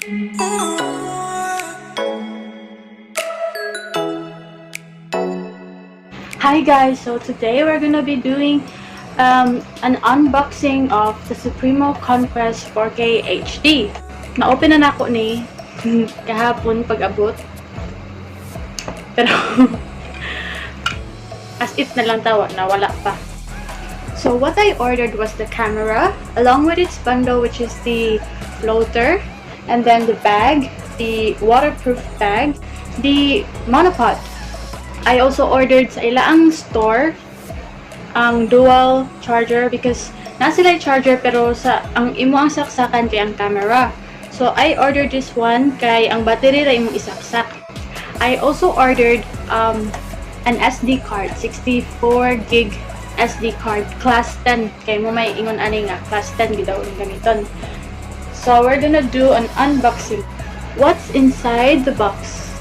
Hi guys, so today we're gonna be doing an unboxing of the Supremo Conquest 4K HD. Na-open na ako ni kahapon pag-abot. Pero as if na lang tawa na wala pa. So what I ordered was the camera along with its bundle, which is the floater, and then the bag, the waterproof bag, the monopod. I also ordered sa ilaang store ang dual charger because nasa sila charger pero sa ang imo ang saksakan kay ang camera. So I ordered this one kay ang battery ra imong isaksak. I also ordered an SD card, 64 gig SD card, class 10. Kay mo may ingon ani nga class 10 gid daw ang gamiton. So we're gonna do an unboxing. What's inside the box?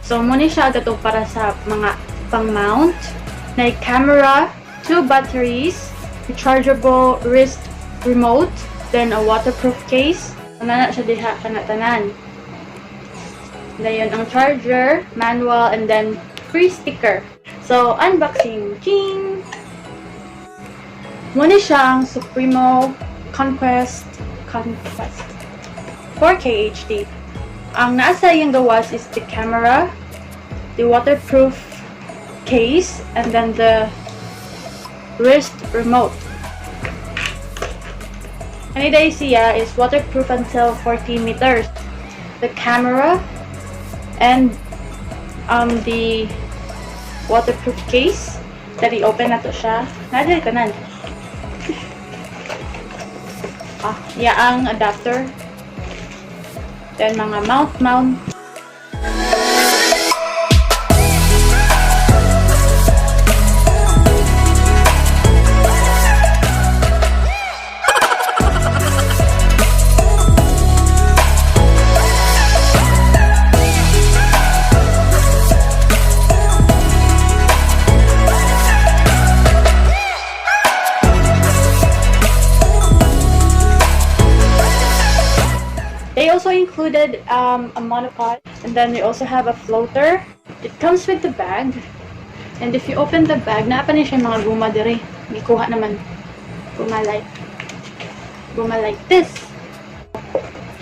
So, muna siya agato para sa mga pang-mount na camera, 2 batteries, rechargeable wrist remote, then a waterproof case. Na siya diha kanatanan. Dayon ang charger, manual, and then free sticker. So, unboxing. Ching! Muna siyang Supremo Conquest 4K HD. Ang nasa yung gawas is the camera, the waterproof case, and then the wrist remote. And the siya is waterproof until 40 meters. The camera and the waterproof case. Dali open na to siya. Nadali ka nan. Ang adapter. Then mga mount. They also included a monopod, and then they also have a floater. It comes with the bag, and if you open the bag, naapa niya siya mga guma diri. Gikuha naman guma like this.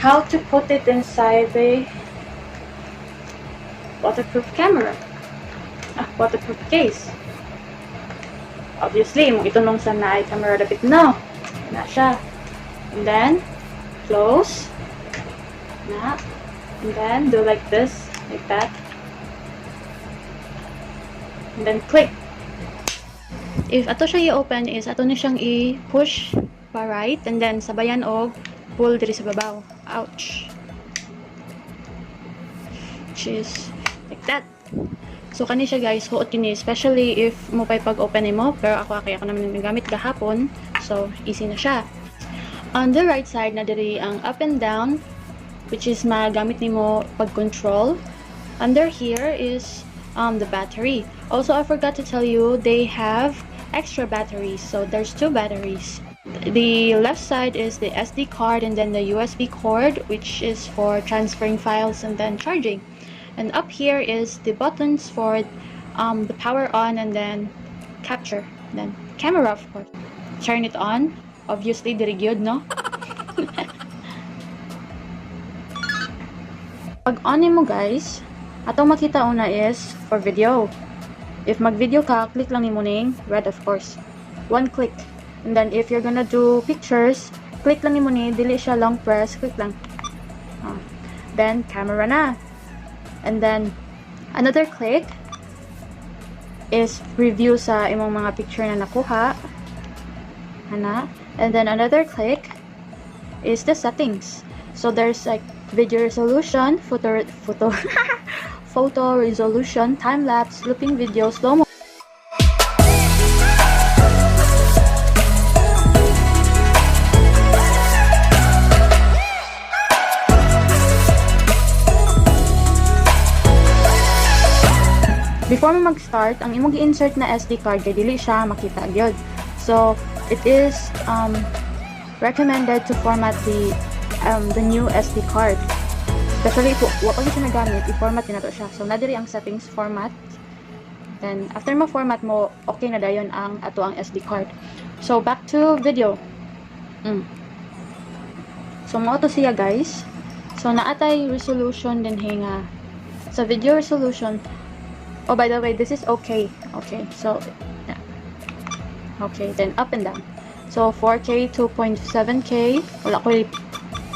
How to put it inside the waterproof camera, waterproof case. Obviously, mo itunong sa na camera dapit na siya, and then close. And then do like this, like that, and then click. If ato siya i-open is ato na siyang i-push pa right, and then sabayan og pull diri sa babaw. Ouch. Which is like that. So kani siya guys, huot kini, especially if mo pay pag-open mo, pero ako naman nagamit gahapon, so easy na siya. On the right side na diri ang up and down, which is magamit nimo pag-control. Under here is the battery. Also, I forgot to tell you, they have extra batteries. So there's 2 batteries. The left side is the SD card, and then the USB cord, which is for transferring files and then charging. And up here is the buttons for the power on and then capture. Then camera, of course. Turn it on. Obviously, diri gyud, no? Pag on mo guys, atong makita una is for video. If mag-video ka, click lang nimo ning red, of course. 1 click. And then if you're gonna do pictures, click lang nimo ni, dili siya long press, click lang. Then camera na. And then another click is review sa imong mga picture na nakuha. And then another click is the settings. So there's like video resolution, photo resolution, time-lapse, looping video, slow-mo. Before mo mag-start, ang imong i-insert na SD card kay dili siya makita gyud. So it is recommended to format the new SD card. Especially po, wag ko siya nagamit, i-format din nato siya. So, nadiri ang settings, format. Then, after ma-format mo, okay na dayon ang ato ang SD card. So, back to video. So, mo to siya guys. So, naatay resolution din hinga. Sa video resolution, oh, by the way, this is okay. Okay, so, yeah. Okay, then up and down. So, 4K, 2.7K. Wala ko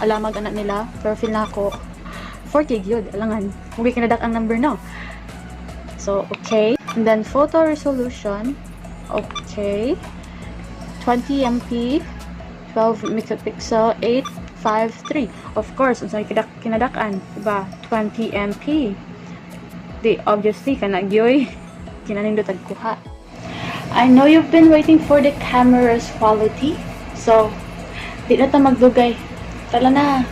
alamag anak nila. Pero feel na ako 4K yun. Alangan. Huwag kinadak ang number no. So, okay. And then, photo resolution. Okay. 20 MP. 12 megapixel. 853. Of course, unsa kinadakan. Diba? 20 MP. Di, obviously, kanagyoy. Kinanindot kuha. I know you've been waiting for the camera's quality. So, di na ta magdugay. Tala na.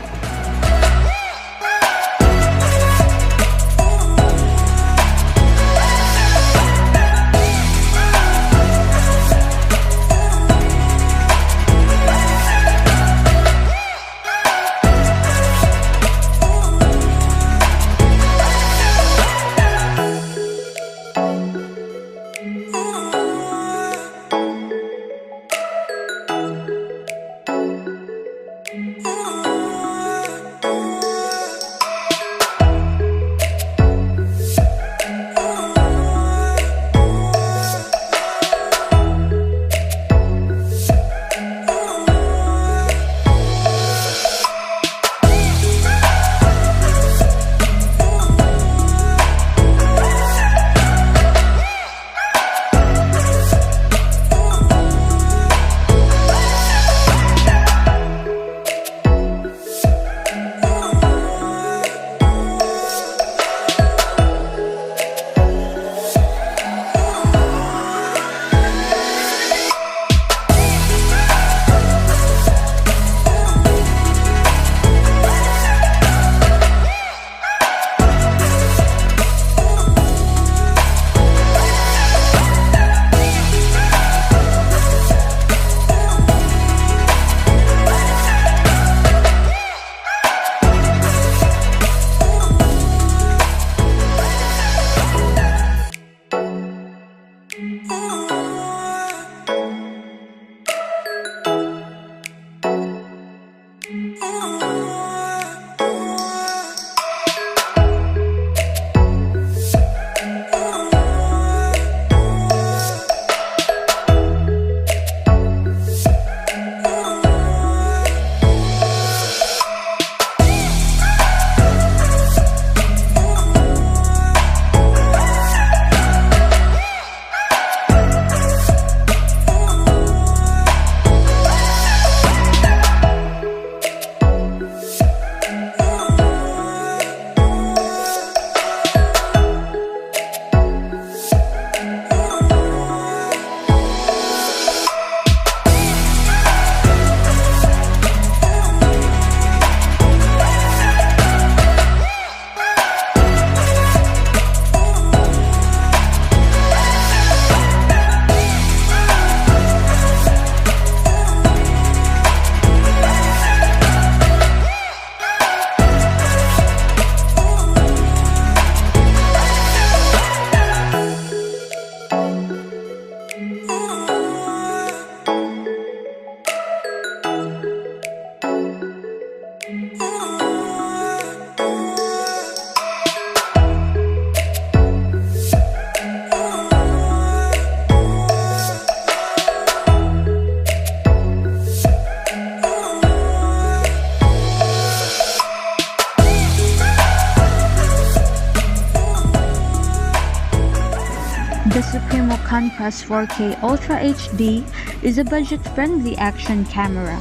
The Supremo Conquest 4K Ultra HD is a budget-friendly action camera.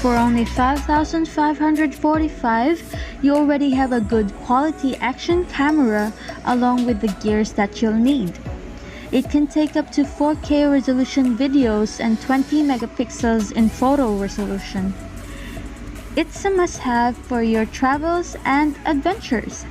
For only $5,545, you already have a good quality action camera along with the gears that you'll need. It can take up to 4K resolution videos and 20 megapixels in photo resolution. It's a must-have for your travels and adventures.